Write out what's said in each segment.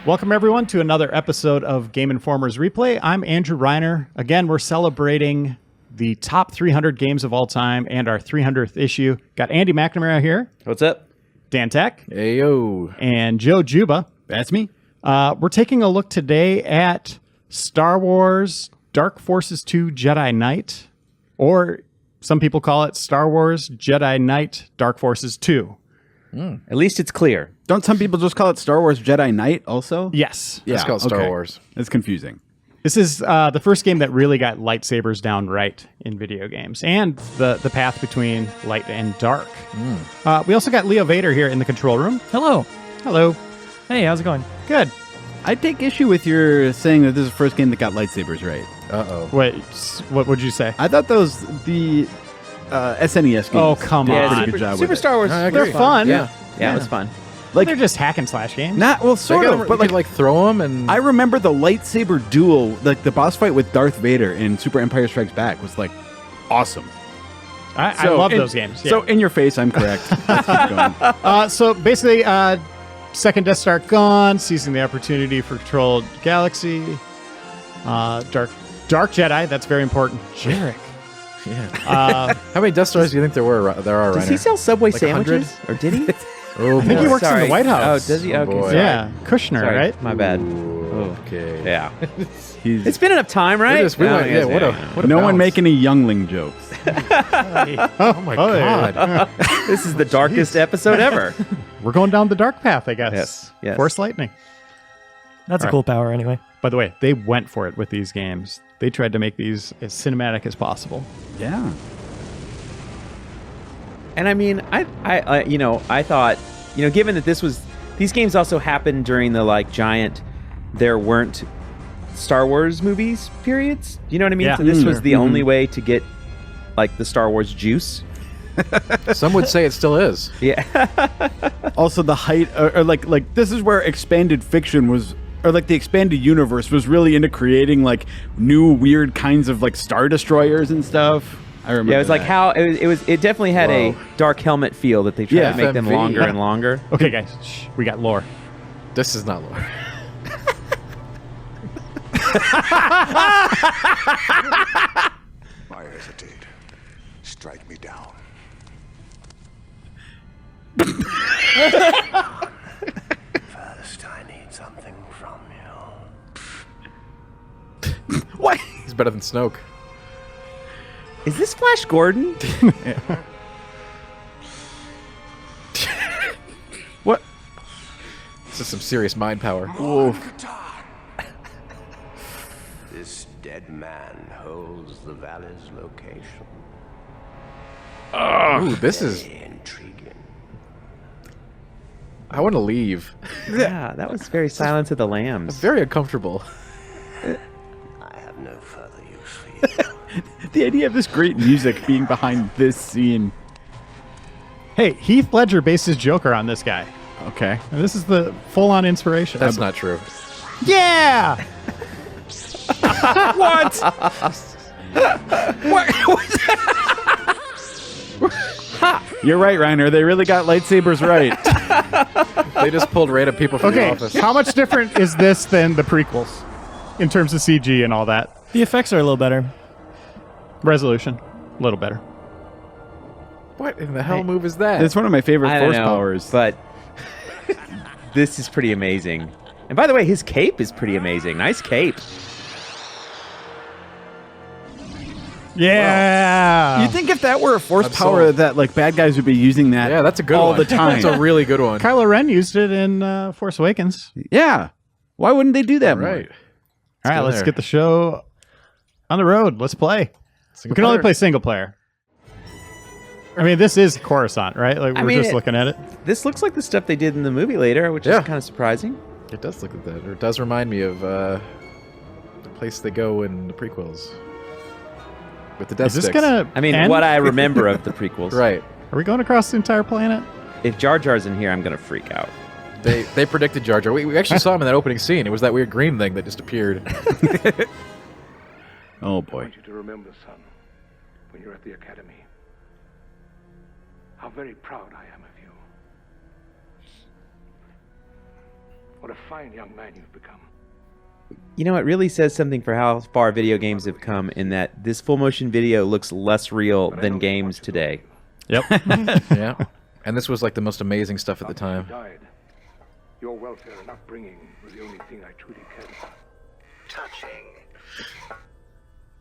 Welcome, everyone, to another episode of Game Informer's Replay. I'm Andrew Reiner. Again, we're celebrating the top 300 games of all time and our 300th issue. Got Andy McNamara here. What's up? Dan Tack. Hey, yo. And Joe Juba. That's me. We're taking a look today at Star Wars Dark Forces 2 Jedi Knight, or some people call it Star Wars Jedi Knight Dark Forces 2. At least it's clear. Don't some people just call it Star Wars Jedi Knight also? Yes. Yeah, It's called Star Wars. It's confusing. This is the first game that really got lightsabers down right in video games, and the path between light and dark. We also got Leo Vader here in the control room. Hello. Hello. Hey, how's it going? Good. I take issue with your saying that this is the first game that got lightsabers right. Uh-oh. What would you say? I thought the SNES games. Oh, come did a on. pretty good job Super with it. Star Wars. I agree. They're fun. Yeah, it was fun. Like, They're just hack and slash games. not well, sort of, but you could throw them and... I remember the lightsaber duel, like the boss fight with Darth Vader in Super Empire Strikes Back was like awesome. I love those games. Yeah. So in your face, I'm correct. Let's keep going. So basically, second Death Star gone, seizing the opportunity for controlled galaxy. Dark Jedi, that's very important. Jarek. Yeah. How many Death Stars do you think there are, Does Reiner? he sell Subway Like sandwiches? Or did he? Oh, I think he boy. works in the White House. Oh, does he? Oh, Okay. boy. Sorry. Yeah, Kushner, Sorry, right? My bad. Okay. Yeah. He's, It's been enough time, right? It is. We went- yeah, what a no one bounce. make any youngling jokes. Oh, my God. This is the darkest episode ever. We're going down the dark path, I guess. Yes. Force lightning. That's a cool power anyway. By the way, they went for it with these games. They tried to make these as cinematic as possible. Yeah. And I mean, I thought, given that these games also happened during the giant, there weren't Star Wars movies periods. You know what I mean? Yeah. So this was the only way to get the Star Wars juice. Some would say it still is. Yeah. Also, the height, or like this is where expanded fiction was, or the expanded universe was really into creating new weird kinds of Star Destroyers and stuff. I remember. Yeah, it was like that. how it definitely had a dark helmet feel that they tried Yeah. to make them FMV. longer and longer. Okay, guys, shh, we got lore. This is not lore. Why hesitate? Strike me down. First, I need something from you. What? He's better than Snoke. Is this Flash Gordon? What? This is some serious mind power. This dead man holds the valley's location. Ooh, this is... Very intriguing. I want to leave. Yeah, that was very Silence of the Lambs. Very uncomfortable. I have no further use for you. The idea of this great music being behind this scene. Hey, Heath Ledger based his Joker on this guy. Okay. And this is the full-on inspiration. That's not true. Yeah! What? You're right, Reiner. They really got lightsabers right. They just pulled random people from the Okay, office. how much different is this than the prequels in terms of CG and all that? The effects are a little better. Resolution, a little better. What in the hell move is that? It's one of my favorite I don't force know, powers. but this is pretty amazing. And by the way, his cape is pretty amazing. Nice cape. Yeah! You'd think if that were a force I'm power sold. that bad guys would be using that Yeah, that's a good all one. the time. That's a really good one. Kylo Ren used it in Force Awakens. Yeah. Why wouldn't they do that All more? right. All right, go let's there. get the show on the road. Let's play. We can only play single player. I mean, this is Khorasan, right? Like, we're just looking at it. This looks like the stuff they did in the movie later, which Yeah. is kind of surprising. It does look like that. Or it does remind me of the place they go in the prequels. With the death Is this sticks. gonna? I mean, end? what I remember of the prequels. Right. Are we going across the entire planet? If Jar Jar's in here, I'm going to freak out. They predicted Jar Jar. We actually saw him in that opening scene. It was that weird green thing that just appeared. Oh I boy. want you to remember, son, when you're at the academy, how very proud I am of you. What a fine young man you've become. You know, it really says something for how far video games have come in that this full motion video looks less real But I than know games just what to today. Yep. Yeah. And this was like the most amazing stuff at the After you time. died, your welfare and upbringing was the only thing I truly cared about. Touching.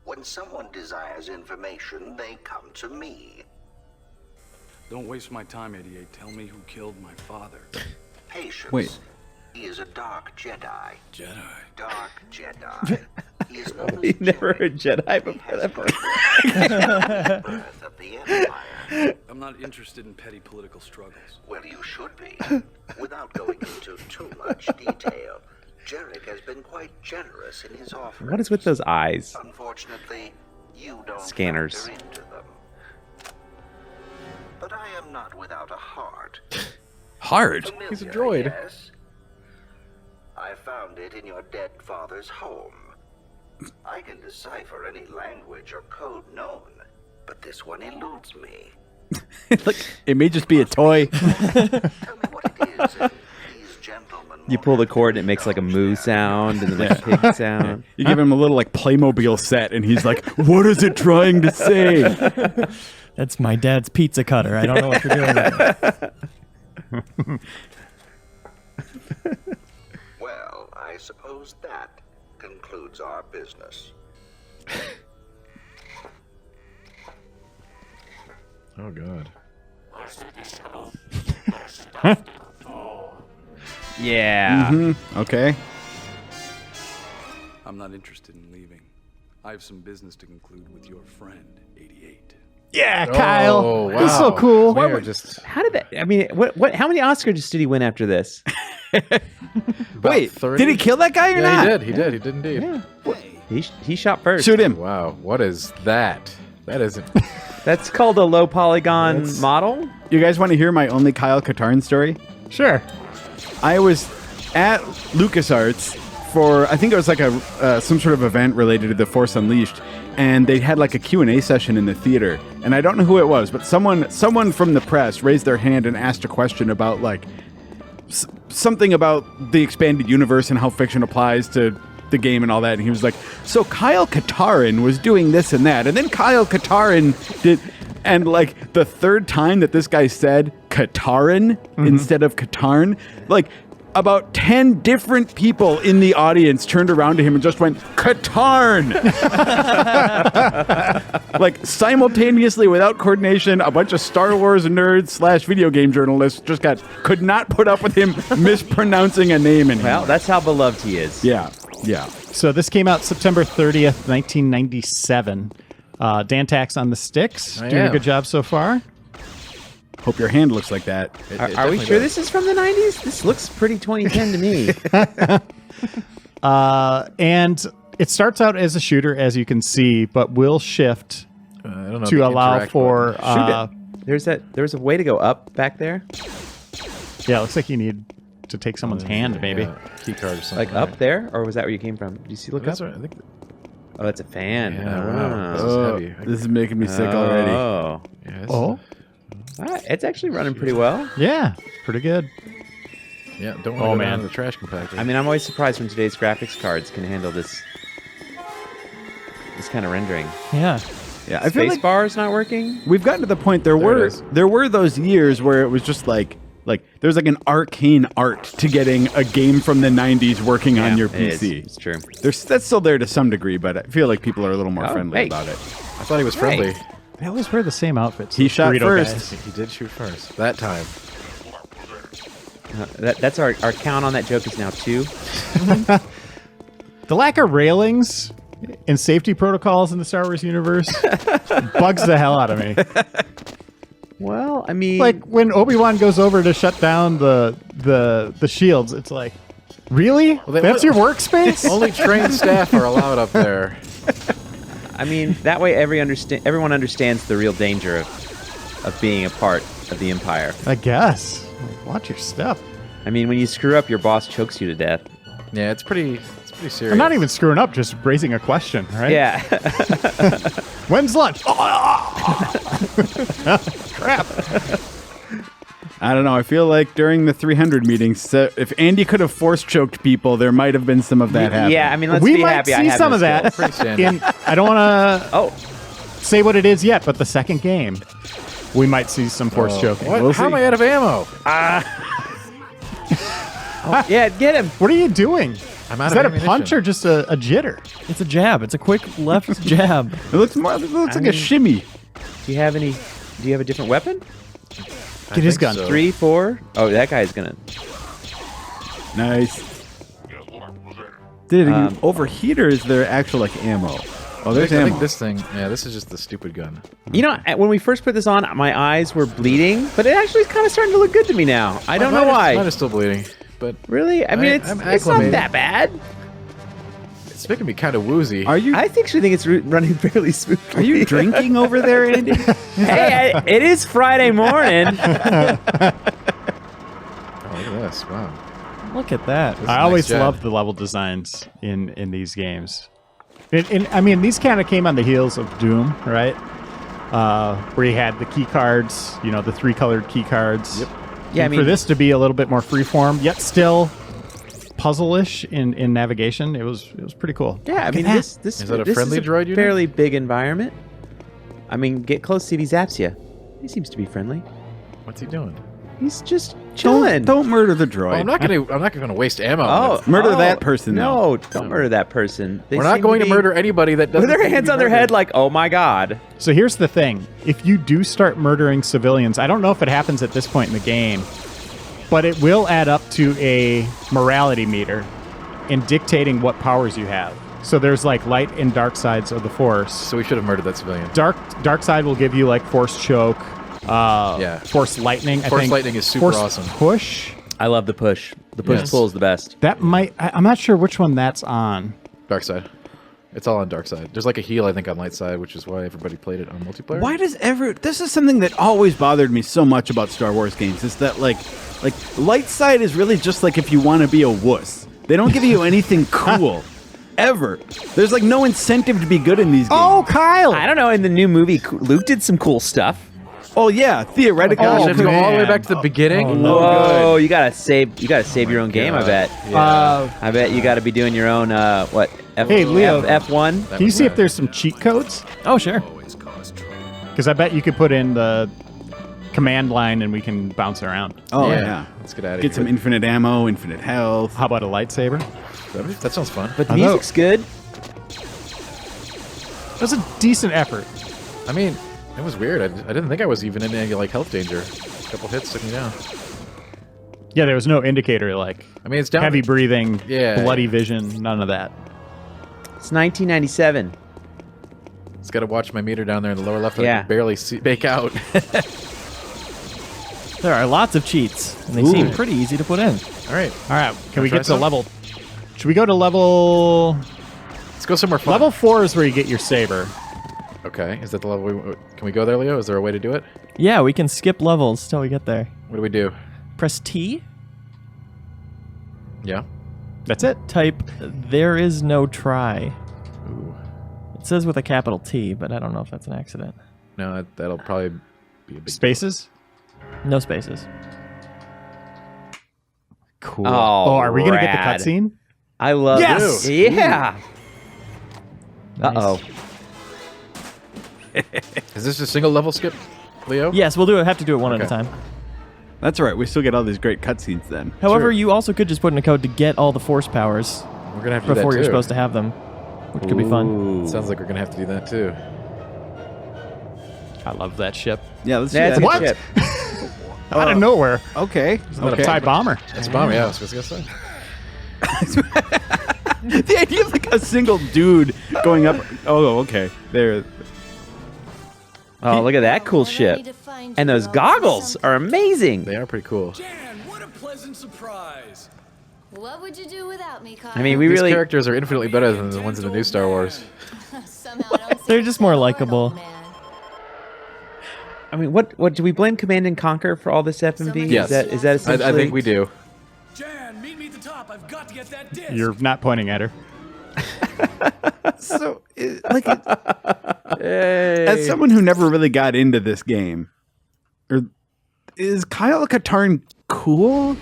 When someone desires information, they come to me. Don't waste my time, 88. Tell me who killed my father. Patience. Wait. He is a dark Jedi. Jedi. Dark Jedi. He is known as You've never Jedi. heard Jedi He before has that brought the birth of the Empire. I'm not interested in petty political struggles. Well, you should be. Without going into too much detail, Jarek has been quite generous in his offer. What is with those eyes? Unfortunately, you don't Scanners. factor into them. But I am not without a heart. Hard. He's a Familiar, droid. Yes. I found it in your dead father's home. I can decipher any language or code known, but this one eludes me. Like it may just be a toy. Tell me what it is, and these gentlemen. You pull the cord and it makes like a moo sound and then like a pig sound. You give him a little like Playmobil set, and he's like, "What is it trying to say?" That's my dad's pizza cutter. I don't know what you're doing with it. Well, I suppose that concludes our business. Oh god. Yeah. Okay. I'm not interested in leaving. I have some business to conclude with your friend, 88. Yeah, Kyle. Oh, This is so wow. cool. We are just How did that? I mean, what? How many Oscars did he win after this? Wait, 30? did he kill that guy or Yeah, not? he did. He did. He did indeed. He shot first. Shoot him. Wow. What is that? That isn't. That's called a low polygon That's- model. You guys want to hear my only Kyle Katarn story? Sure. I was at LucasArts for, I think it was like a some sort of event related to The Force Unleashed, and they had like a Q&A session in the theater, and I don't know who it was, but someone from the press raised their hand and asked a question about like something about the expanded universe and how fiction applies to the game and all that, and he was like, so Kyle Katarn was doing this and that, and then Kyle Katarn did, and like the third time that this guy said Katarn instead of Katarn, like about 10 different people in the audience turned around to him and just went, Katarn! Like simultaneously, without coordination, a bunch of Star Wars nerds / video game journalists just could not put up with him mispronouncing a name in Well, that's how beloved he is. Yeah. So this came out September 30th, 1997. Dan Tax on the sticks. I Doing a am. good job so far. Hope your hand looks like that. Are we definitely sure does. this is from the 90s? This looks pretty 2010 to me. And it starts out as a shooter, as you can see, but will shift I don't know. to the allow interact for... button. There's a way to go up back there, yeah, it looks like you need to take someone's hand, maybe. Yeah, key card or something. like up there, or was that where you came from? Did you see? Look That's up. right. I think. Oh, that's a fan. Yeah, wow. This is Oh, heavy. this is making me sick already. Oh, Yeah, this Oh, it's actually running pretty well. yeah, pretty good. Yeah. Don't want to Oh, go man. down to the trash compactor. I mean, I'm always surprised when today's graphics cards can handle this kind of rendering. Yeah. Yeah, I feel Space like bar is not working. we've gotten to the point There it is. there were those years where it was just like there's like an arcane art to getting a game from the 90s working on your it is. PC. It's true. That's still there to some degree, but I feel like people are a little more Oh, friendly hey. about it. I thought he was friendly. They always wear the same outfits. He those shot burrito first. guys. He did shoot first that time. That's our count on that joke is now 2. The lack of railings and safety protocols in the Star Wars universe bugs the hell out of me. Well, I mean, Like when Obi-Wan goes over to shut down the shields, it's like, really? they- That's your workspace? Only trained staff are allowed up there. I mean that way everyone understands the real danger of being a part of the Empire. I guess. Watch your step. I mean, when you screw up, your boss chokes you to death. Yeah, it's pretty serious. I'm not even screwing up, just raising a question, right? Yeah. When's lunch? Crap. I don't know. I feel like during the 300 meetings, if Andy could have force choked people, there might have been some of that happening. Yeah, I mean, let's We be might happy I see have some no of that. skills. Pretty standard. I don't want to Oh. say what it is yet, but the second game, we might see some force choking. What? We'll How see. am I out of ammo? Yeah, get him. What are you doing? I'm out Is of that a ammunition. punch or just a jitter? It's a jab. It's a quick left jab. It looks like a shimmy. Do you have a different weapon? Get his think gun. so. 3, 4? Oh, that guy's gonna. Nice. Did it overheat or is there actual like ammo? Oh, I there's think ammo. this thing. Yeah, this is just the stupid gun. You know, when we first put this on, my eyes were bleeding, but it actually is kind of starting to look good to me now. I don't know why. Mine is still bleeding, but Really? I mean, I'm it's not acclimated. that bad. it's making me kind of woozy. Are you I actually think it's running fairly smoothly. are you drinking over there, Andy? Hey, it is Friday morning. Oh, look at this! Wow. Look at that. I a always nice jab. love the level designs in these games. I mean, these kind of came on the heels of Doom, right? Where you had the key cards, the 3-colored key cards. Yep. Yeah, I And mean, for this to be a little bit more freeform, yet still puzzle-ish in navigation, it was pretty cool. yeah, I mean, at this Is that a this friendly is droid unit? fairly big environment. I mean, get close, see if he zaps you. He seems to be friendly. What's he doing? He's just chilling. Don't murder the droid. Oh, I'm not gonna waste ammo. Oh, Murder oh, that person, No, don't murder that person. They We're not seem going to be- murder anybody that doesn't. with their seem to hands be on their murdered. head, like, oh my god. So here's the thing. If you do start murdering civilians, I don't know if it happens at this point in the game, but it will add up to a morality meter in dictating what powers you have. So there's like light and dark sides of the force. So we should have murdered that civilian. Dark side will give you like force choke, Yeah. force lightning. I Force think lightning is super force awesome. Push. I love the push. The push Yes. pull is the best. That might. I'm not sure which one that's on. Dark side. It's all on dark side. There's like a heal, I think, on light side, which is why everybody played it on multiplayer. Why does this is something that always bothered me so much about Star Wars games is that like light side is really just like if you want to be a wuss. They don't give you anything cool ever. There's like no incentive to be good in these games. Oh, Kyle! I don't know. In the new movie, Luke did some cool stuff. Oh yeah, theoretically. Gosh, I have to go all the way man. back to the beginning. Whoa, you gotta save your own game. I God. bet. Yeah. I bet you got to be doing your own. What? Hey, Leo. F1. Can you see if there's some cheat codes? Oh, sure. Because I bet you could put in the command line and we can bounce around. Oh Yeah. yeah. Let's get out of Get here. some infinite ammo, infinite health. How about a lightsaber? That sounds fun. But the I know. music's good. That's a decent effort. I mean, it was weird. I didn't think I was even in any like health danger. A couple hits took me down. Yeah, there was no indicator like I mean, it's down. heavy breathing, Yeah. bloody vision, none of that. It's 1997. Just got to watch my meter down there in the lower left. I Yeah. can barely make out. There are lots of cheats, and they Ooh. seem pretty easy to put in. All right, All right, can we try get to some? level? Should we go to level? let's go somewhere fun. Level 4 is where you get your saber. Okay, is that the level? Can we go there, Leo? Is there a way to do it? Yeah, we can skip levels till we get there. What do we do? Press T, Yeah. That's it. type there is no try. Ooh. It says with a capital T, but I don't know if that's an accident. No, that'll probably be a big. Spaces. No spaces. Cool. Oh, are we gonna get the rad. cutscene? I love Yes! this. Yeah. Nice. Uh-oh. Is this a single level skip, Leo? Yes, we'll have to do it one at a Okay. time. That's all right. We still get all these great cutscenes then. However, Sure. you also could just put in a code to get all the force powers We're gonna have to do before that you're too. supposed to have them, which could be fun. Sounds like we're gonna have to do that too. I love that ship. Yeah, let's do That's a that. good What? ship. Out of nowhere. Okay. A Okay. TIE bomber. That's a bomb. Yeah, I was gonna say. The idea of like a single dude going up. Oh, okay. There. Oh, look at that cool ship. And those goggles are amazing. They are pretty cool. Dan, what a pleasant surprise. What would you do without me, Kyle? I mean, we These really. characters are infinitely better than the ones in the new Star Wars. Somehow I don't see They're you just more so hard, likable. old man. I mean, what do we blame Command and Conquer for all this FMV? Yes. Is that essentially? I think we do. I've got to get that disc. You're not pointing at her. So, as someone who never really got into this game, is Kyle Katarn cool?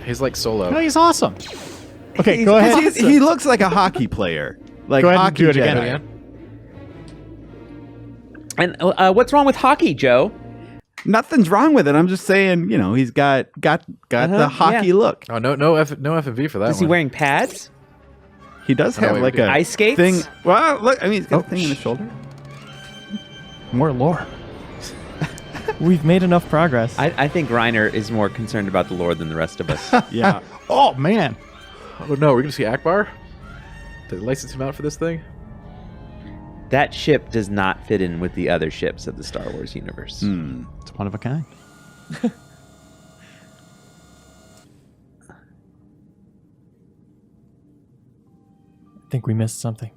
He's like Solo. No, he's awesome. Okay, go ahead. He looks like a hockey player. Like Go ahead and hockey do it Jedi. again. And what's wrong with hockey, Joe? Nothing's wrong with it. I'm just saying, he's got the hockey look. Oh, no FMV for that Is he one. wearing pads? He does have wait, like a ice skates? thing. Well, look, I mean, he's got a thing in his shoulder. More lore. We've made enough progress. I think Reiner is more concerned about the lore than the rest of us. Yeah. Oh, man. Oh no, we're gonna see Akbar? Did they license him out for this thing? That ship does not fit in with the other ships of the Star Wars universe. It's one of a kind. I think we missed something.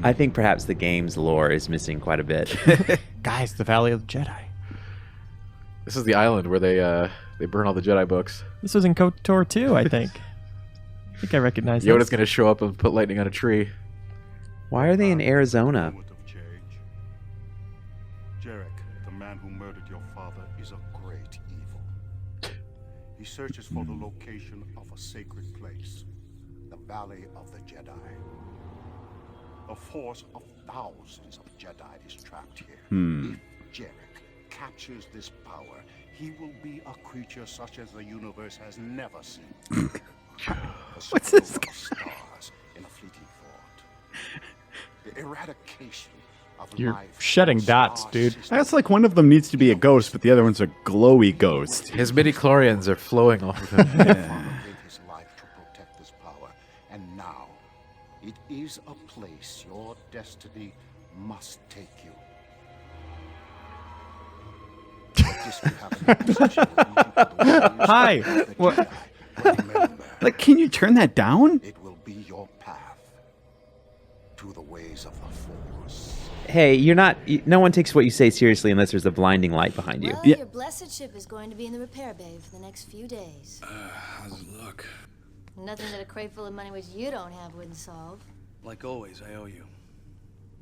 I think perhaps the game's lore is missing quite a bit. Guys, the Valley of the Jedi. This is the island where they burn all the Jedi books. This was in KOTOR 2, I think. I think I recognize Yoda's this. gonna show up and put lightning on a tree. Why are they in Arizona? Moment of change. Jarek, the man who murdered your father, is a great evil. He searches for the location of a sacred place, the Valley of the Jedi. A force of thousands of Jedi is trapped here. If Jarek captures this power, he will be a creature such as the universe has never seen. What's this guy? Stars in a fleeting thought. The eradication of You're life shedding from dots, star dude. systems. That's like one of them needs to be a ghost, but the other one's a glowy ghost. His midi-chlorians are flowing off of him. Father gave his life to protect this power, and now it is a place your destiny must take you. But this will have an opposition leading to the ways Hi. of the What? Jedi. Remember, Like, can you turn that down? it will be your path to the ways of the Force. Hey, no one takes what you say seriously unless there's a blinding light behind you. Well, Yeah. your blessed ship is going to be in the repair bay for the next few days. How's it look? Nothing that a crate full of money which you don't have wouldn't solve. Like always, I owe you.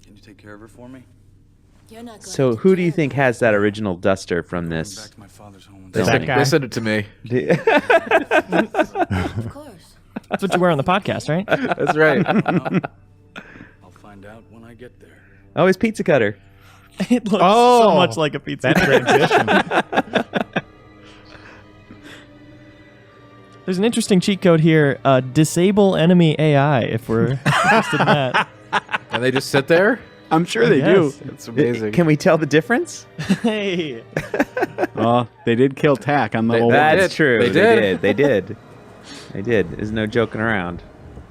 Can you take care of her for me? You're not going So to who do you care think about has that original duster from Going this? back to my father's home. They That sent, guy? they sent it to me. it. Of course. That's what you wear on the podcast, right? That's right. I'll find out when I get there. Oh, his pizza cutter. It looks Oh, so much like a pizza. That transition. There's an interesting cheat code here. Disable enemy AI if we're interested in that. And they just sit there? I'm sure they Yes. do. It's amazing. Can we tell the difference? Hey. Oh, they did kill Tack on level They- one. That's did. true. They did. They did. They did. There's no joking around.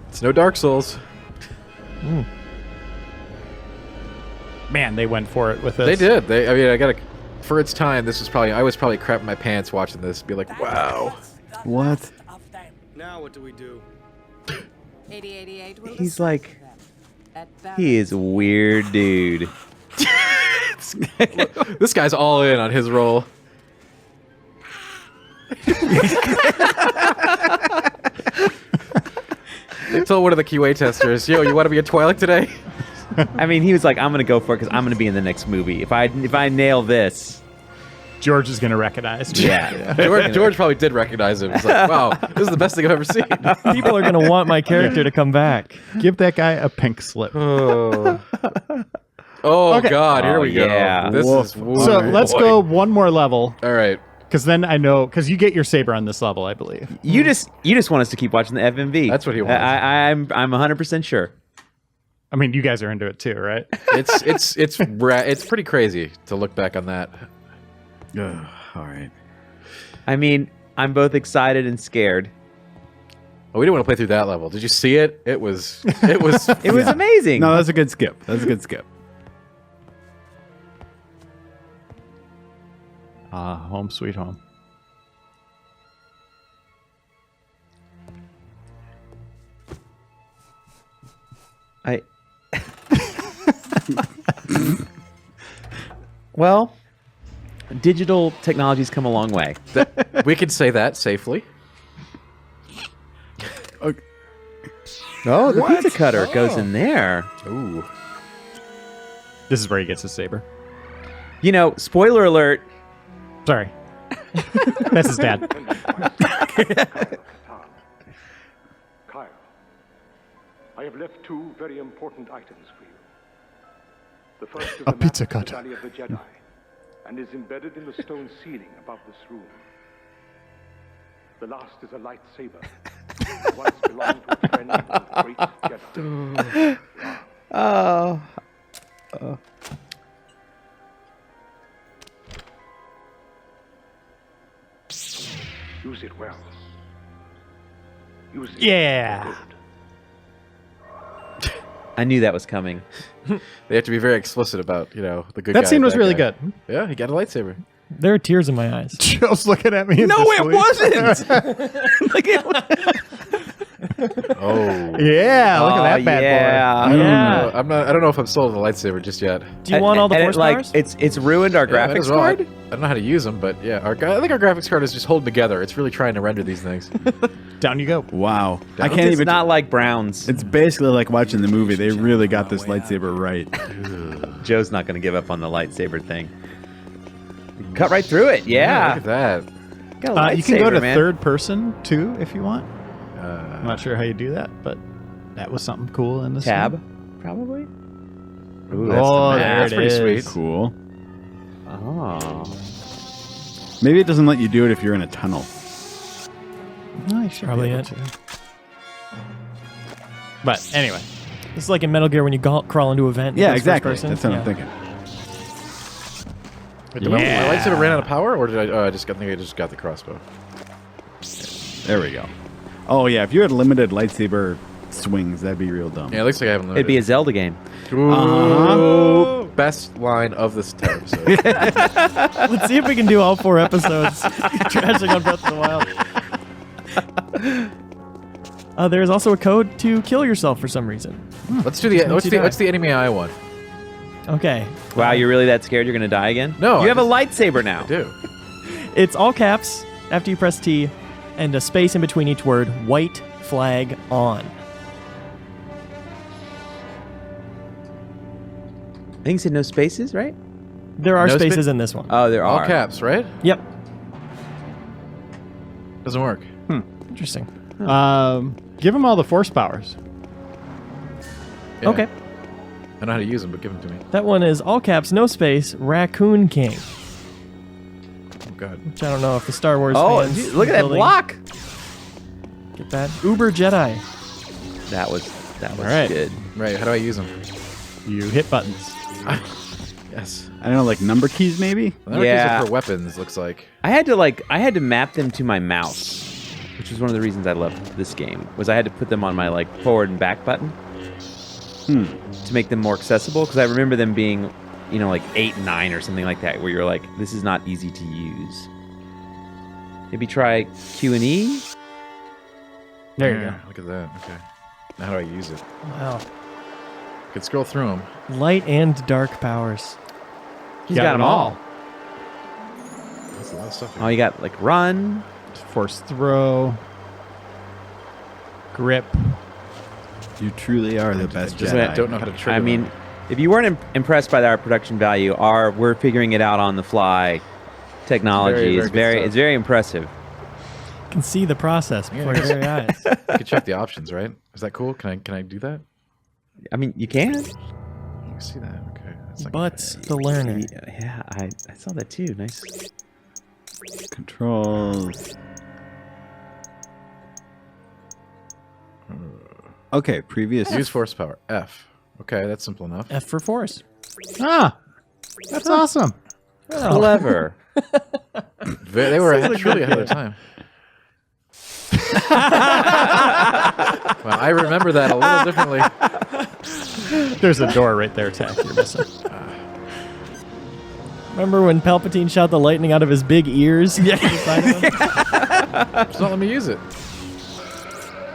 It's no Dark Souls. Man, they went for it with this. They did. I gotta. For its time, I was probably crapping my pants watching this. Be like, wow. What? Now what do we do? 8088 will He's decide like, for them. At he is a weird dude. This guy's all in on his role. They told one of the QA testers, "Yo, you want to be a Twi'lek today?" I mean, he was like, I'm going to go for it because I'm going to be in the next movie. If I nail this. George is going to recognize. Yeah. George probably did recognize him. He's like, "Wow, this is the best thing I've ever seen." People are going to want my character to come back. Give that guy a pink slip. Oh, Okay. God, here Oh, we go. yeah. This Woof. is So let's boy. go one more level, All right. because then I know, because you get your saber on this level, I believe. You just want us to keep watching the FMV. That's what he wants. I'm 100% sure. I mean, you guys are into it too, right? It's pretty crazy to look back on that. Ugh, all right. I mean, I'm both excited and scared. Oh, we didn't want to play through that level. Did you see it? It was It was amazing. No, that's a good skip. That's a good skip. Home sweet home. I. Well, digital technology's come a long way. we could say that safely. Okay. Oh, the pizza cutter goes in there. Ooh. This is where he gets his saber. You know, spoiler alert. Sorry. That's his dad. Kyle, I have left 2 very important items for you. The first is A the map pizza of the cutter. Valley of the Jedi, and is embedded in the stone ceiling above this room. The last is a lightsaber, that once belonged to a friend of the great Jedi. Oh. Use it well. Use it Yeah. for good. I knew that was coming. They have to be very explicit about, the good guy. That scene was bad really guy. good. Yeah, he got a lightsaber. There are tears in my eyes. Joe's looking at me. in No, it disbelief. wasn't. Like it was. Oh. Yeah, look at that bad yeah. I don't Yeah. know. I don't know if I'm sold on the lightsaber just yet. Do you want all the And force like powers? it's ruined our Yeah, might graphics as well. I card. don't know how to use them, but yeah, I think our graphics card is just holding together. It's really trying to render these things. boy. Down you go. Wow. I can't It's even. not like Browns. It's basically like watching the movie. They really got this lightsaber right. Joe's not going to give up on the lightsaber thing. Cut right through it. Yeah. Look at that. Got a You can go lightsaber, to man. third person too if you want. I'm not sure how you do that, but that was something cool in this. Tab, one. probably. Ooh, that's Oh, the there map. That's it pretty is. sweet. Cool. Oh. Maybe it doesn't let you do it if you're in a tunnel. No, you should Probably be able it. to. But anyway, It's like in Metal Gear when you crawl into a vent. Yeah, it's first exactly. person. That's what Yeah. I'm thinking. Wait, did my lightsaber ran out of power, or did I think I just got the crossbow? There we go. Oh yeah, if you had limited lightsaber swings, that'd be real dumb. Yeah, it looks like I haven't. It'd be a Zelda game. Ooh, best line of this episode. Let's see if we can do all 4 episodes. Trashing on Breath of the Wild. There's also a code to kill yourself for some reason. Let's do the what's the enemy eye one? Okay. Wow, you're really that scared you're going to die again? No, You I have a lightsaber now. I do. It's all caps after you press T and a space in between each word. White flag on. I think you said no spaces, right? There are No spaces in this one. Oh, there All are. caps, right? Yep. Doesn't work. Interesting. give him all the force powers. Yeah. Okay. I know how to use them, but give them to me. That one is all caps, no space, Raccoon King. Oh God. Which I don't know if the Star Wars Oh, fans dude, look at that building- block. Get that? Uber Jedi. That was All right. good. Right. How do I use them? You hit buttons. Yes. I don't know, like number keys maybe? Well, keys Yeah. are for weapons. Looks like. I had to map them to my mouse, which was one of the reasons I loved this game. Was I had to put them on my forward and back button to make them more accessible. Because I remember them being, 8 and 9 or something like that, where you're like, this is not easy to use. Maybe try Q and E. There you Yeah, look at that. Okay. Now how do I use it? Wow. I can scroll through them. Light and dark powers. He's got them all. That's a lot of stuff. Oh, you got run. Force throw. Grip. You truly are the best Just Jedi. don't know how to trigger I mean, them. if you weren't impressed by our production value, we're figuring it out on the fly. Technology Very, is very good stuff. it's very impressive. You can see the process before your very eyes. You can check the options, right? Is that cool? Can I do that? I mean, you can. You can see that. Okay. That's not But's the learner. Yeah, I saw that too. Nice. Controls. Okay, previous. Use force power. F. Okay, that's simple enough. F for force. Ah, that's awesome. Clever. They were truly ahead of time. Well, I remember that a little differently. There's a door right there, Tack. You're missing. Remember when Palpatine shot the lightning out of his big ears? Yeah. Just don't let me use it.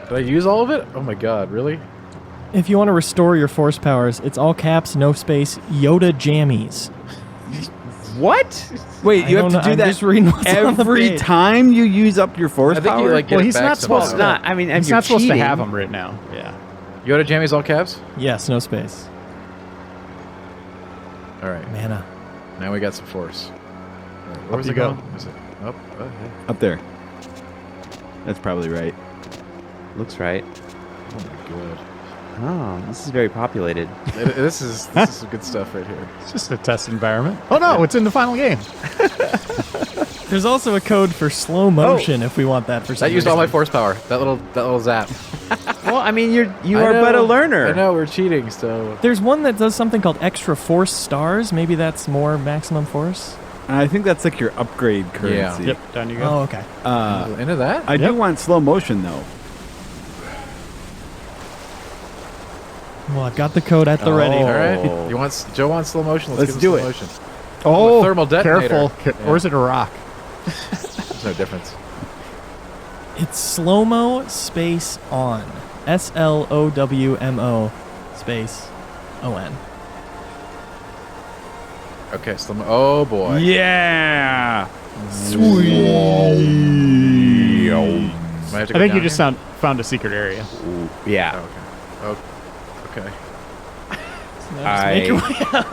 Did I use all of it? Oh my God, really? If you want to restore your force powers, it's all caps, no space, Yoda jammies. What? Wait, you have to do I'm that just reading what's on the every page. time you use up your force I think power? you like get Well, it he's back not somehow. supposed to. Not. I mean, He's you're not supposed to cheating. have them right now. Yeah. You go to Jammy's all caps? Yes, no space. All right. Mana. Now we got some force. All right, where was you it go. going? Was it up? Oh, yeah. Up there. That's probably right. Looks right. Oh my god. Oh, this is very populated. This is some good stuff right here. It's just a test environment. Oh no, it's in the final game. There's also a code for slow motion if we want that for some That used all my reason. force power. That little zap. Well, I mean, you I are but a know. learner. I know we're cheating, so There's one that does something called extra force stars. Maybe that's more maximum force. I think that's like your upgrade currency. Yep, down you go. Oh, okay. into that. I do want slow motion though. Well, I've got the code at the ready. All right. Joe wants slow motion. Let's Let's give him do slow it. motion. Oh, thermal detonator. careful. Yeah. Or is it a rock? There's no difference. It's slow-mo space on. SLOWMO space ON. Okay, slow Oh boy. Yeah. Might have to I go think you down just here? found a secret area. Yeah. Oh, okay. Just make your way out.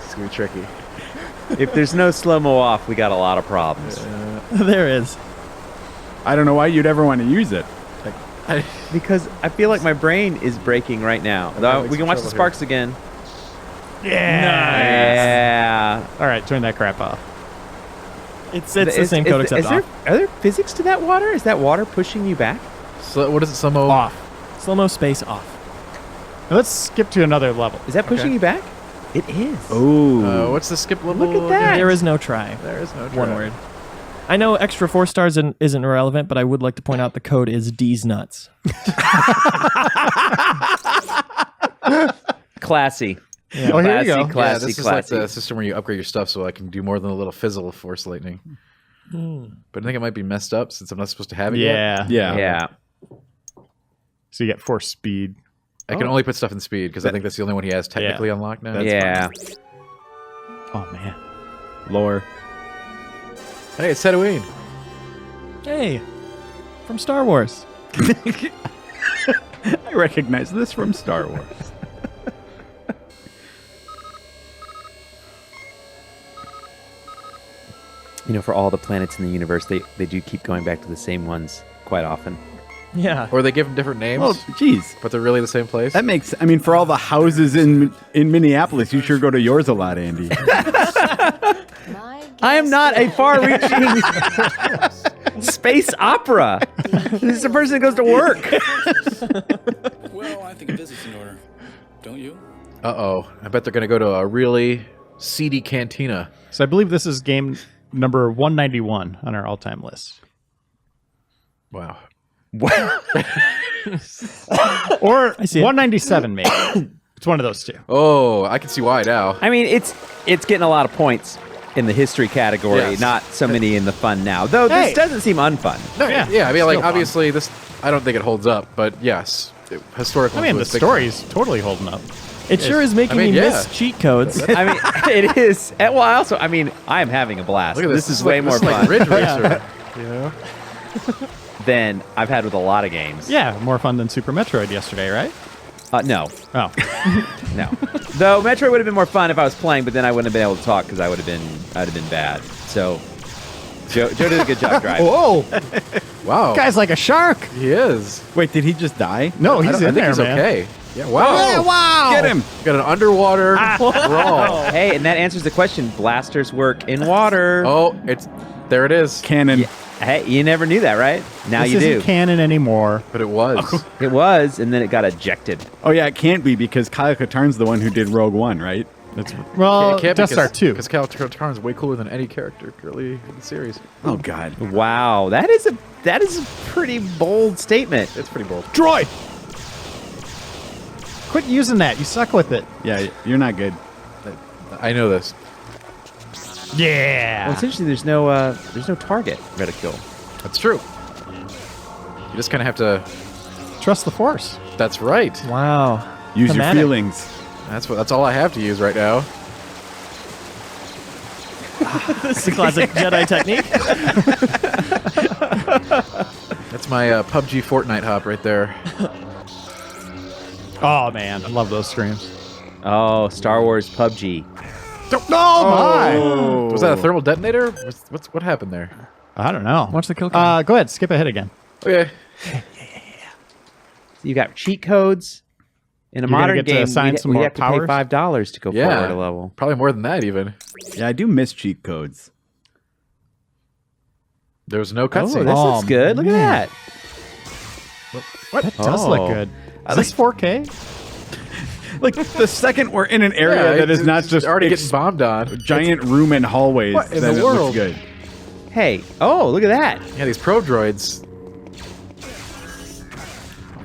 It's gonna be tricky. If there's no slow-mo off, we got a lot of problems. There is. I don't know why you'd ever want to use it. Because I feel like my brain is breaking right now. Though we can watch the sparks again. Yeah. All right, turn that crap off. It's the same code except off. Are there physics to that water? Is that water pushing you back? So what is it? Slow-mo Off. Slow-mo space off. Now let's skip to another level. Is that pushing you back? It is. Oh. What's the skip level? Look at that. There is no try. There is no One try. word. I know extra 4 stars isn't irrelevant, but I would like to point out the code is D's nuts. Classy. Oh, here you go. Classy, This is like the system where you upgrade your stuff so I can do more than a little fizzle of force lightning. But I think it might be messed up since I'm not supposed to have it yet. Yeah. Yeah. So you get force speed. I can only put stuff in speed because I think that's the only one he has technically unlocked now. Yeah. Oh man. Lower. Hey, it's Tatooine. Hey, from Star Wars. I recognize this from Star Wars. You know, for all the planets in the universe, they do keep going back to the same ones quite often. Yeah. Or they give them different names. Well, geez. But they're really the same place. That makes. I mean, for all the houses in Minneapolis, you sure go to yours a lot, Andy. I am not a far-reaching space opera. This is a person that goes to work. Well, I think a visit's in order. Don't you? Uh-oh. I bet they're going to go to a really seedy cantina. So I believe this is game number 191 on our all-time list. Wow. Or I see it. 197 maybe. It's one of those two. Oh, I can see why now. I mean, it's getting a lot of points in the history category, Yes. not so many in the fun now. Though Hey. this doesn't seem unfun. No, Yeah, yeah, I mean, like, still fun. obviously, this, I don't think it holds up, but yes, historical. I mean, the influence big story's totally holding up. It sure is making I mean, me yeah. miss cheat codes. I mean, it is. Well, I also, I mean, I am having a blast. Look at this. This is way more this is fun like Ridge Racer. You know? than I've had with a lot of games. Yeah, more fun than Super Metroid yesterday, right? No, Oh. no. Though Metroid would have been more fun if I was playing, but then I wouldn't have been able to talk because I'd have been bad. So, Joe did a good job driving. Whoa! Wow. Guy's like a shark. He is. Wait, did he just die? No, I he's don't- I in think there, he's man. okay. Yeah, wow. Yeah, wow! Get him! Got an underwater brawl. Hey, and that answers the question. Blasters work in water. Oh, there it is. Cannon. Yeah. Hey, you never knew that, right? Now This you isn't do. canon anymore. But it was. It was, and then it got ejected. Oh yeah, it can't be because Kyle Katarn's the one who did Rogue One, right? It's well, It can't Death Star 2. Because Cal Katarn's way cooler than any character early in the series. Oh god. Wow, that is a pretty bold statement. It's pretty bold. Droid! Quit using that. You suck with it. Yeah, you're not good. I know this. Yeah. Well, essentially, there's no target reticule. That's true. You just kind of have to. Trust the Force. That's right. Wow. Use Thematic. your feelings. That's all I have to use right now. This is a classic Jedi technique. That's my PUBG Fortnite hop right there. Oh man, I love those screams. Oh, Star Wars PUBG. Oh, Was that a thermal detonator? What happened there? my! I don't know. Watch the kill cam. Go ahead, skip ahead again. Okay. You got cheat codes. In a You're gonna modern get to game, assign some we more have to powers? pay $5 to go forward a level. Probably more than that even. Yeah, I do miss cheat codes. There was no Oh, cutscene. this looks good. Look at that. That does look good. Is this 4K? Like the second we're in an area that is not just already getting bombed on. giant room and hallways, What in then the it looks world? good. Hey, oh, look at that. Yeah, these probe droids.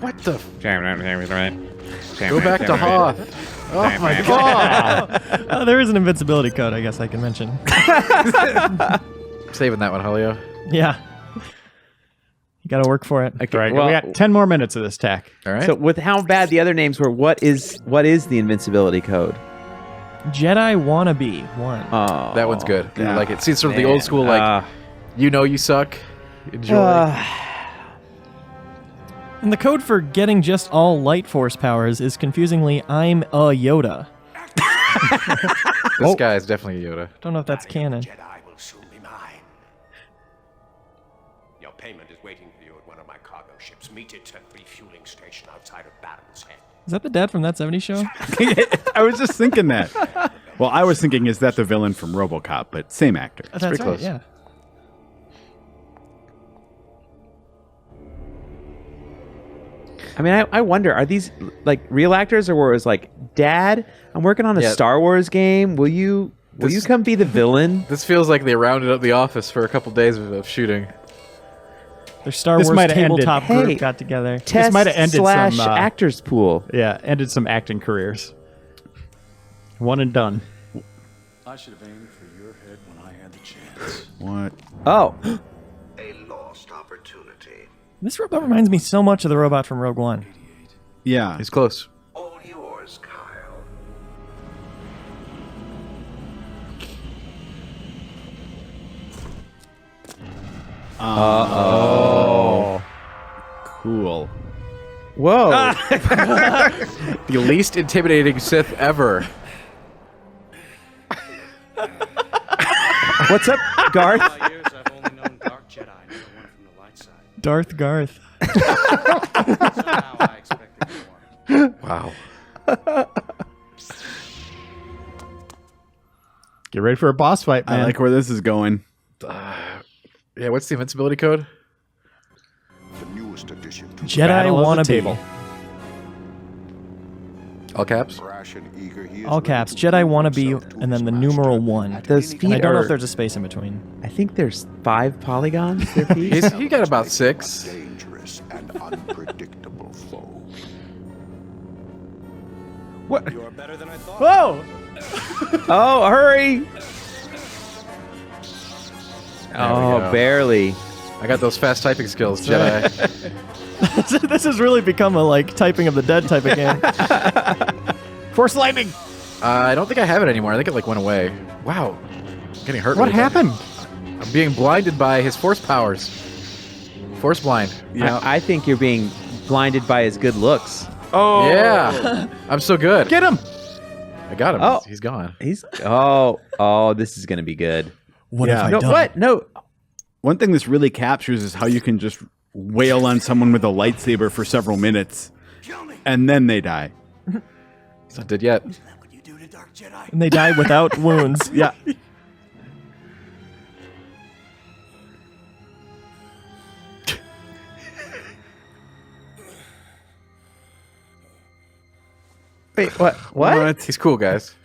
What the? Go back to Hoth. Oh my god. There is an invincibility code, I guess I can mention. Saving that one, Julio. Yeah. You got to work for it. Okay, Right, well, we got 10 more minutes of this tack. All right. so with how bad the other names were, what is the invincibility code? Jedi Wannabe 1. Oh, that one's good. I like it. See, it's sort of the man. old school, like, you suck. Enjoy. And the code for getting just all light force powers is confusingly I'm a Yoda. This guy is definitely a Yoda. Don't know if that's canon. Jedi will soon be mine. Your payment is waiting for you at one of my cargo ships. Meet it at the refueling station outside of Baron's Head. Is that the dad from That 70s Show? I was just thinking that. Well, I was thinking, is that the villain from RoboCop? But same actor. That's pretty right, close. yeah. I mean, I wonder, are these like real actors, or where it was like, Dad, I'm working on a Yeah. Star Wars game. Will you come be the villain? This feels like they rounded up the office for a couple days of shooting. Their Star This Wars might have ended- tabletop Hey. group got together. Test might have ended / some, actors pool. Yeah, ended some acting careers. One and done. I should have aimed for your head when I had the chance. What? Oh, A lost opportunity. This robot reminds me so much of the robot from Rogue One. Yeah. He's close. All yours, Kyle. Cool. whoa! The least intimidating Sith ever. What's up, Garth? years, I've only known dark Jedi, never one from the light side. Darth Garth. Somehow I expected more. Wow. Get ready for a boss fight, man. I like where this is going. Yeah, what's the invincibility code? The newest addition to Jedi Battle of the Wannabe. Table. All caps? brash and eager, he is All ready caps. to Jedi prove Wannabe himself to and his then the master. numeral 1. Those And feet I don't know are. if there's a space in between. I think there's 5 polygons. Their feet. He got about 6. Dangerous and unpredictable foe. What? You're better than I thought. Whoa! Oh, hurry! we Oh, go. barely. I got those fast typing skills, Jedi. This has really become a like typing of the dead type of game. Force lightning. I don't think I have it anymore. I think it like went away. Wow. I'm getting hurt. What really bad. happened? I'm being blinded by his force powers. Force blind. Yeah. I think you're being blinded by his good looks. Oh. Yeah. I'm so good. Get him. I got him. Oh. He's gone. He's this is gonna be good. What Yeah. have I No, done? what? No. One thing this really captures is how you can just wail on someone with a lightsaber for several minutes, and then they die. He's not dead yet. What you do to dark Jedi? And they die without wounds. Yeah. Wait, what? What? He's cool, guys.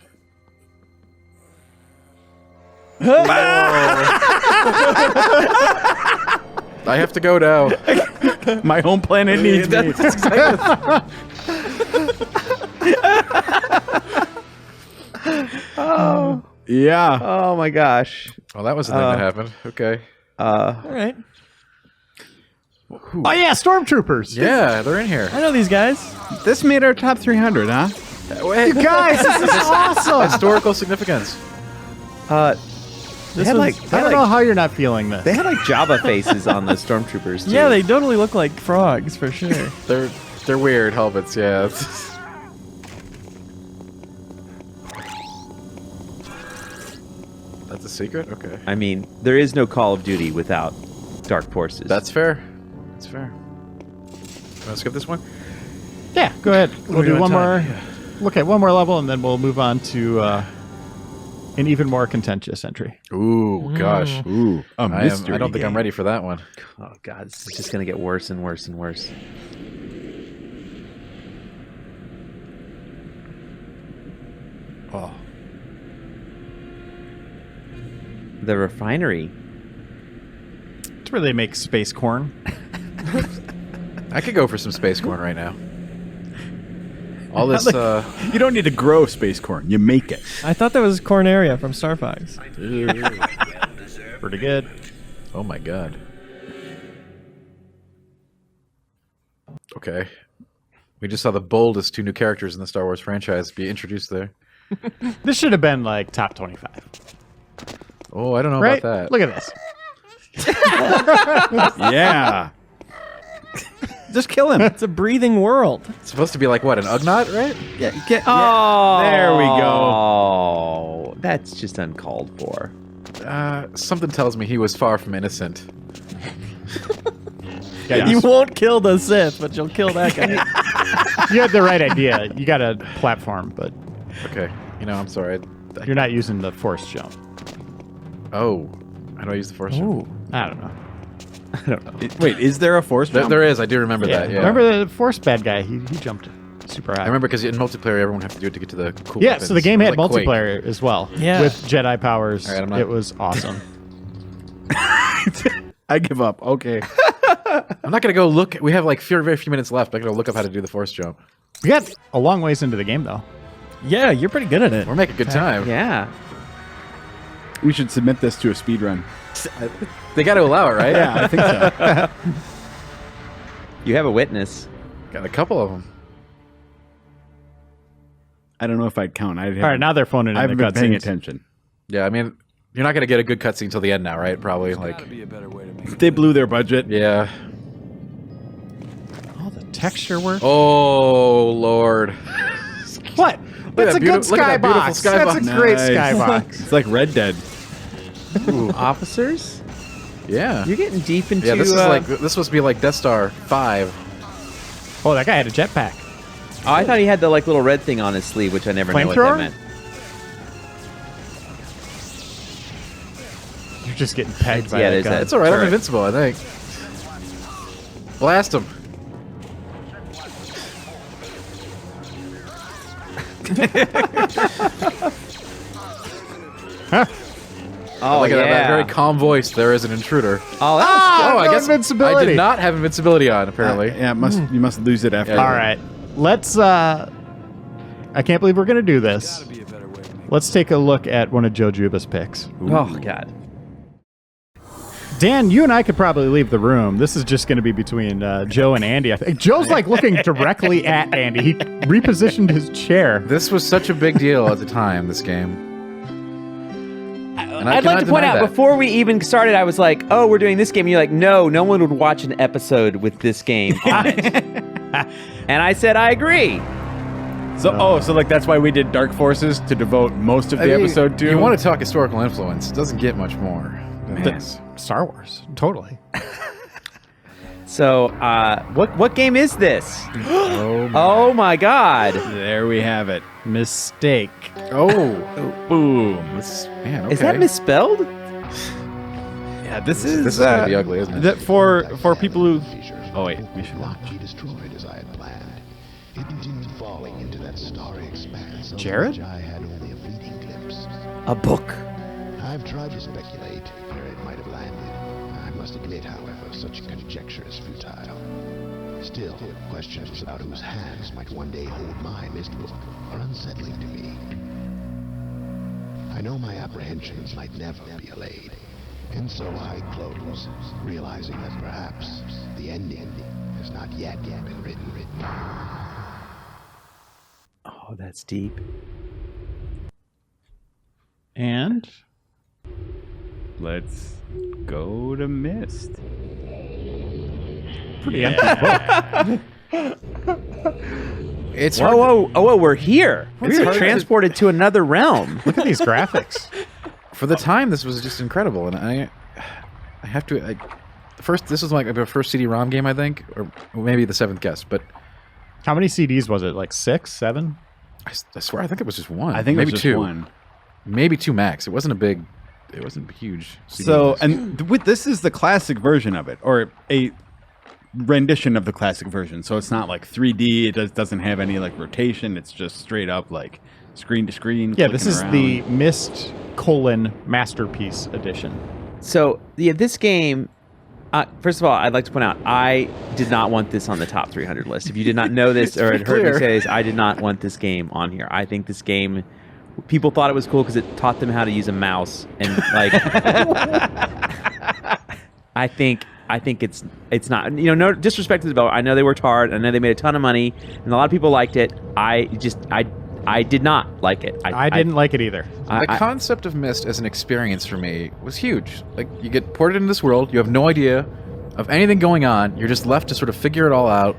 I have to go now. My home planet needs me. That's exactly. Yeah. Oh my gosh. Well, that was the thing that happened. Okay. All right. Oh yeah, stormtroopers. Yeah, they're in here. I know these guys. This made our top 300, huh? Wait, Guys, this is awesome. historical significance. They had like I don't know how you're not feeling this. they had like Java faces on the stormtroopers. Too. Yeah, they totally look like frogs for sure. They're weird helmets, yeah. That's a secret? Okay. I mean, there is no Call of Duty without Dark Forces. That's fair. That's fair. Want to skip this one? Yeah, go ahead. We'll we do got one time? more. Look at one more level, and then we'll move on to an even more contentious entry. Ooh, gosh. Ooh, a I mystery don't think I'm game. ready for that one. Oh god, this is just gonna get worse and worse and worse. Oh, The refinery. It's where they make space corn. I could go for some space corn right now. All this, you don't need to grow space corn. You make it. I thought that was Corneria from Star Fox. Pretty good. oh my god. Okay. We just saw the boldest two new characters in the Star Wars franchise be introduced there. This should have been like top 25. Oh, I don't know Right? about that. Look at this. Yeah. Just kill him. It's a breathing world. It's supposed to be like what, an Ugnaught, right? Oh, There we go. Oh, that's just uncalled for. Something tells me he was far from innocent. You won't kill the Sith, but you'll kill that guy. You had the right idea. You got a platform, but Okay. I'm sorry. you're not using the force jump. Oh. How do I use the force jump? Ooh. I don't know. Wait, is there a force jump? There is. I do remember that. Yeah. Remember the force bad guy? He jumped super high. I remember because in multiplayer, everyone had to do it to get to the cool Yeah, weapons. so the game had Like Quake. multiplayer as well. Yeah. With Jedi powers. All right, I'm not- It was awesome. I give up. Okay. I'm not going to go look. We have like very few minutes left. I'm going to look up how to do the force jump. We got a long ways into the game, though. Yeah, you're pretty good at it. We're making good time. Yeah. We should submit this to a speed run. They got to allow it, right? Yeah, I think so. You have a witness. Got a couple of them. I don't know if I'd count. All right, now they're phoning in I the haven't been paying cutscenes. attention. Yeah, I mean, you're not going to get a good cutscene until the end now, right? Probably. Like, Be a better way to make They blew their budget. yeah. Oh, the texture work. Oh, Lord. What? That's a good look at that beautiful skybox. skybox. That's a great Nice. skybox. It's like Red Dead. Officers? Yeah. You're getting deep into. Yeah, this is this supposed to be like Death Star 5. Oh, that guy had a jetpack. Oh, I thought he had the like little red thing on his sleeve, which I never knew what that Flamethrower? meant. You're just getting pegged by Yeah, that there's gun. that. It's all right. I'm Turret. invincible, I think. Blast him. Oh, Look at yeah. that very calm voice. There is an intruder. Oh, that was I no guess invincibility. I did not have invincibility on, apparently. Yeah, you must lose it after. Yeah. All right. Let's I can't believe we're going to do this. be a better way to make Let's take a look at one of Joe Juba's picks. Oh, God. Dan, you and I could probably leave the room. This is just going to be between Joe and Andy. I think Joe's like looking directly at Andy. He repositioned his chair. This was such a big deal at the time, this game. And I I'd like cannot to point deny out, that. before we even started, I was like, oh, we're doing this game. And you're like, no one would watch an episode with this game on it. And I said, I agree. So like that's why we did Dark Forces to devote most of the episode to. You want to talk historical influence? It doesn't get much more. That's Star Wars. Totally. So, what game is this? Oh, Oh my God! there we have it. Mistake. Oh, boom! Man, okay. Is that misspelled? Yeah, this This is gonna be ugly, isn't it? That for people who. Oh wait, we should watch. Be destroyed as I had planned. It continued falling into that starry expanse of Jared? which I had only a fleeting glimpse. A book. I've tried to speculate where it might have landed. I must admit, however, such conjecture is futile. Still, questions about whose hands might one day hold my mist book are unsettling to me. I know my apprehensions might never be allayed, and so I close, realizing that perhaps the ending has not yet been written. Oh, that's deep. And Let's go to Mist. Pretty empty book. It's Whoa, we're here. We were transported to another realm. Look at these graphics. for the time. This was just incredible, and I have to. This was like my first CD-ROM game, I think, or maybe the seventh guest. But how many CDs was it? Like 6, 7? I swear, I think it was just one. I think maybe it was just two. one. Maybe two max. It wasn't a big. It wasn't huge. CD So, list. and this is the classic version of it, or a rendition of the classic version. So it's not like 3D. It doesn't have any like rotation. It's just straight up like screen to screen. Yeah, this is around. the Myst : Masterpiece Edition. So yeah, this game. First of all, I'd like to point out I did not want this on the top 300 list. If you did not know this or had heard me say this, I did not want this game on here. I think this game. People thought it was cool because it taught them how to use a mouse, and like, I think it's not. You know, no disrespect to the developer. I know they worked hard. I know they made a ton of money, and a lot of people liked it. I did not like it. I didn't like it either. The concept of Myst as an experience for me was huge. Like, you get ported into this world, you have no idea of anything going on. You're just left to sort of figure it all out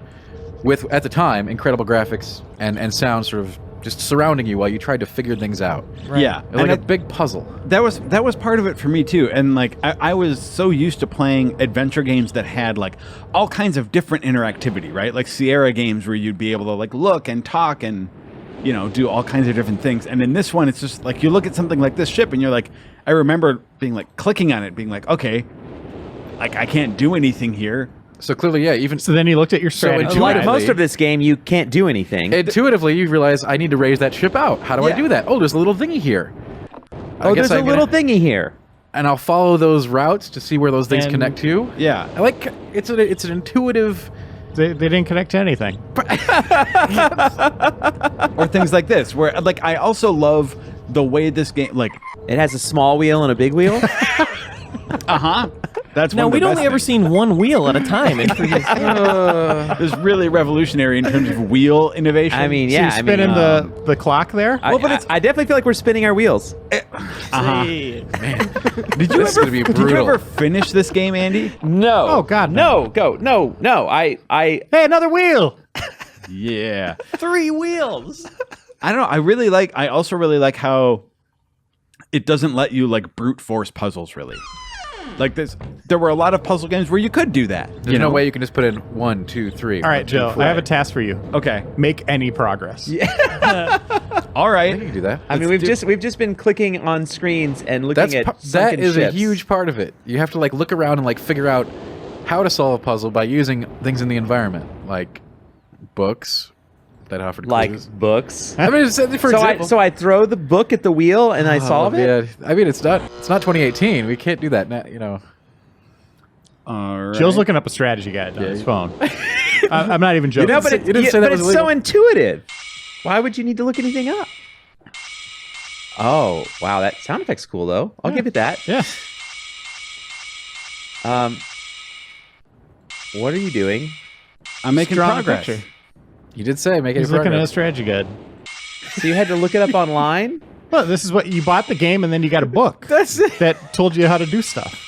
with, at the time, incredible graphics and sound sort of just surrounding you while you tried to figure things out. Right. Yeah, like a big puzzle. That was part of it for me too. And like I was so used to playing adventure games that had like all kinds of different interactivity, right? Like Sierra games where you'd be able to like look and talk and do all kinds of different things. And in this one, it's just like you look at something like this ship and you're like, I remember being like clicking on it, being like, okay, like I can't do anything here. So clearly, yeah, even so then you looked at your strategy. Like most of this game, you can't do anything. Intuitively, you realize I need to raise that ship out. How do I do that? Oh, there's a little thingy here. There's a little thingy here. And I'll follow those routes to see where those things connect to. Yeah. I like it's an intuitive. They didn't connect to anything. Or things like this, where like I also love the way this game like it has a small wheel and a big wheel. That's no, we'd only ever seen one wheel at a time in previous games. It was really revolutionary in terms of wheel innovation. I mean, So yeah, you're spinning the clock there. I definitely feel like we're spinning our wheels. Did you ever finish this game, Andy? No. Oh God, no! No! I. Hey, another wheel. Yeah. 3 wheels. I don't know. I also really like how it doesn't let you like brute force puzzles really. Like there were a lot of puzzle games where you could do that. There's no way you can just put in 1, 2, 3. All right, Joe. I have a task for you. Okay. Make any progress. Yeah. All right. I think you can do that. I mean, we've just been clicking on screens and looking at that is ships. a huge part of it. You have to like look around and like figure out how to solve a puzzle by using things in the environment, like books that offered clues. Like books. I mean, for example. So I throw the book at the wheel and I solve it. Yeah, I mean, it's not 2018. We can't do that now. All right. Joe's looking up a strategy guide on his phone. I'm not even joking. But it's so intuitive. Why would you need to look anything up? Oh, wow, that sound effect's cool though. I'll give it that. Yeah. What are you doing? I'm making Drawing a progress. picture. You did say make it He's looking at a strategy guide. So you had to look it up online? Well, this is what you bought the game, and then you got a book that told you how to do stuff.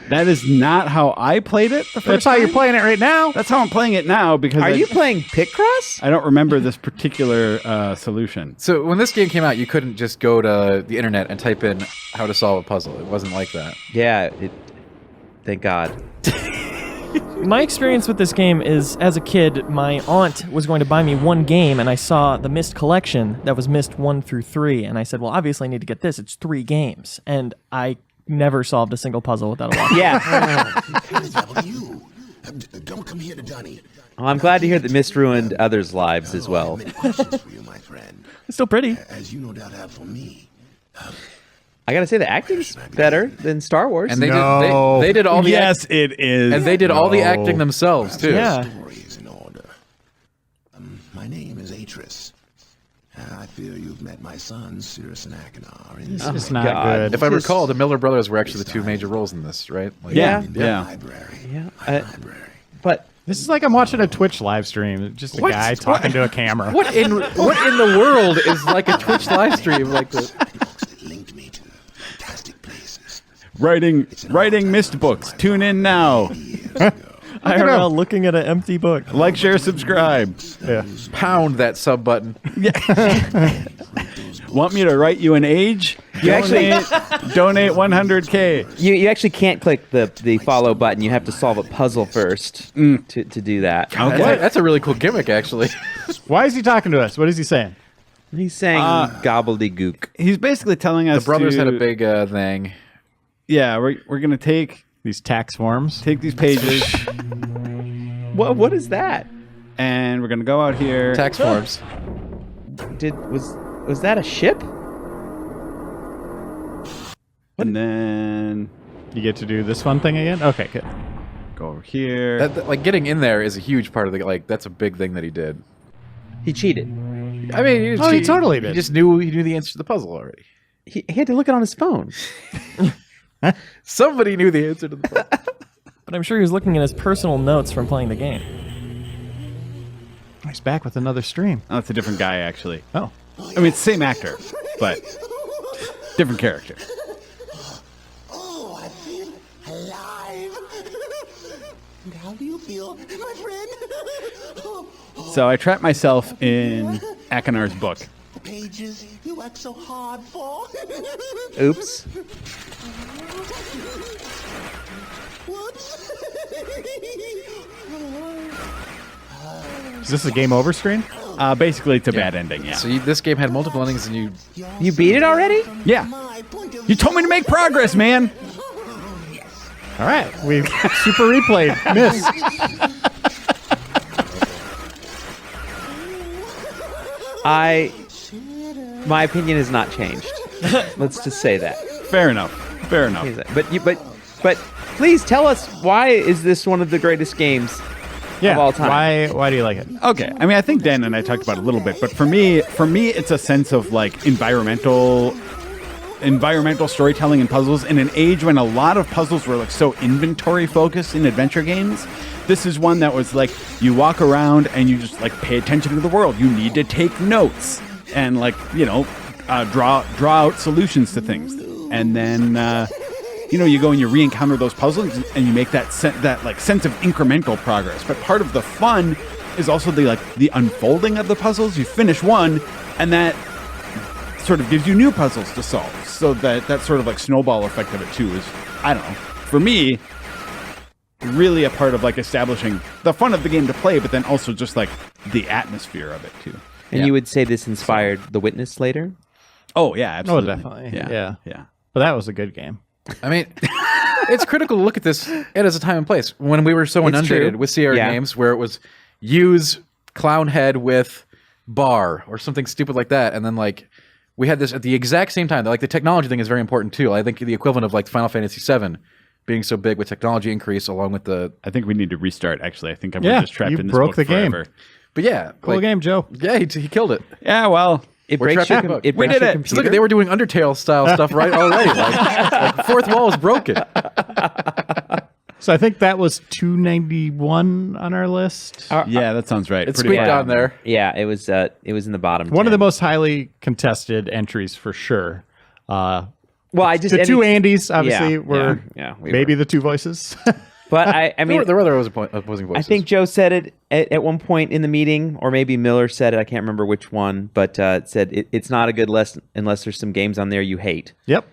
That is not how I played it the first That's how time. you're playing it right now. That's how I'm playing it now because Are you playing Picross? I don't remember this particular solution. So when this game came out, you couldn't just go to the internet and type in how to solve a puzzle. It wasn't like that. Yeah, thank God. My experience with this game is, as a kid, my aunt was going to buy me one game, and I saw the Myst collection that was Myst 1 through 3, and I said, well, obviously I need to get this. It's 3 games. And I never solved a single puzzle without a lock. Yeah. Don't come here to Dunny. Well, I'm glad to hear that Myst ruined others' lives as well. Many questions for you, my friend. It's still pretty. As you no doubt have for me. I gotta say the acting's better than Star Wars. And they did all the Yes, it is. and they did all the acting themselves too. Yeah. Story is in order. My name is Atris. I fear you've met my son, Cirrus and Achenar. This is not good. If I recall, the Miller brothers were actually the two major roles in this, right? Like, Yeah. Library. Yeah. But This is like I'm watching a Twitch live stream. Just a guy talking to a camera. What in the world is like a Twitch live stream like this? Linked me to fantastic places. Writing Mist books. Tune in now. IRL looking at an empty book. Like, share, subscribe. Yeah. Pound that sub button. Want me to write you an age? You donate 100K. You actually can't click the follow button. You have to solve a puzzle first to do that. Okay. That's a really cool gimmick, actually. Why is he talking to us? What is he saying? He's saying gobbledygook. He's basically telling us The brothers had a big thing. Yeah, we're gonna take These tax forms. these pages, What is that? and we're gonna go out here. Tax forms. Was that a ship? And then You get to do this fun thing again? Okay, good. go over here. Like getting in there is a huge part of the that's a big thing that he did. He cheated. I mean, He totally did. He just knew the answer to the puzzle already. He had to look it on his phone. Somebody knew the answer to the puzzle. But I'm sure he was looking at his personal notes from playing the game. He's back with another stream. Oh, it's a different guy, actually. Oh. I mean, it's the same actor, but different character. Oh, I feel alive. And how do you feel, my friend? So I trapped myself in Akinar's book. The pages you work so hard for. Oops. Is this a game over screen? Basically, it's a bad ending, yeah. So this game had multiple endings, and You beat it already? Yeah. You told me to make progress, man. All right. We've super replayed. Missed. My opinion has not changed. Let's just say that. Fair enough. Fair enough. But please tell us, why is this one of the greatest games Yeah. of all time? Why do you like it? Okay. I mean, I think Dan and I talked about it a little bit, but for me, it's a sense of like environmental storytelling and puzzles in an age when a lot of puzzles were like so inventory focused in adventure games. This is one that was like you walk around and you just like pay attention to the world. You need to take notes and like, draw out solutions to things. And then you go and you re-encounter those puzzles and you make that sense of incremental progress. But part of the fun is also the unfolding of the puzzles. You finish one and that sort of gives you new puzzles to solve. So that sort of like snowball effect of it too is, I don't know, for me, really a part of like establishing the fun of the game to play, but then also just like the atmosphere of it too. And you would say this inspired The Witness later? Oh yeah, absolutely. Oh, definitely. Yeah. But that was a good game. I mean, it's critical to look at this as a time and place. When we were so inundated with Sierra games where it was use clown head with bar or something stupid like that, and then like we had this at the exact same time. Like the technology thing is very important too. I think the equivalent of like Final Fantasy VII being so big with technology increase along with the... I think we need to restart, actually. I think I'm just trapped in this broke book the game. forever. But yeah. Cool game, Joe. Yeah, he killed it. Yeah, well... It We're breaks trapped your, in the book. it breaks did your it. computer. So look, they were doing Undertale style stuff right already. Like fourth wall is broken. So I think that was 291 on our list. Yeah, that sounds right. It Pretty squeaked far. on there. Yeah, it was in the bottom. One of 10. the most highly contested entries for sure. Well, I just The two Andys, obviously, Yeah, were we maybe were. the two voices. But I mean, there were other opposing voices. I think Joe said it at one point in the meeting, or maybe Miller said it. I can't remember which one, but it said it's not a good lesson unless there's some games on there you hate. Yep.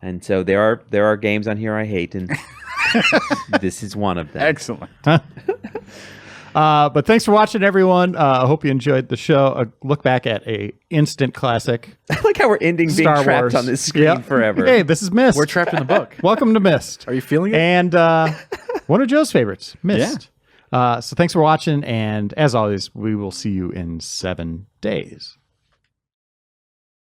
And so there are games on here I hate, and this is one of them. Excellent. But thanks for watching, everyone. I hope you enjoyed the show. A look back at a instant classic. I like how we're ending being Star trapped Wars. on this screen Yep. forever. Hey, this is Mist. we're trapped in the book. Welcome to Mist. Are you feeling it? And one of Joe's favorites, Mist. So thanks for watching, and as always, we will see you in 7 days.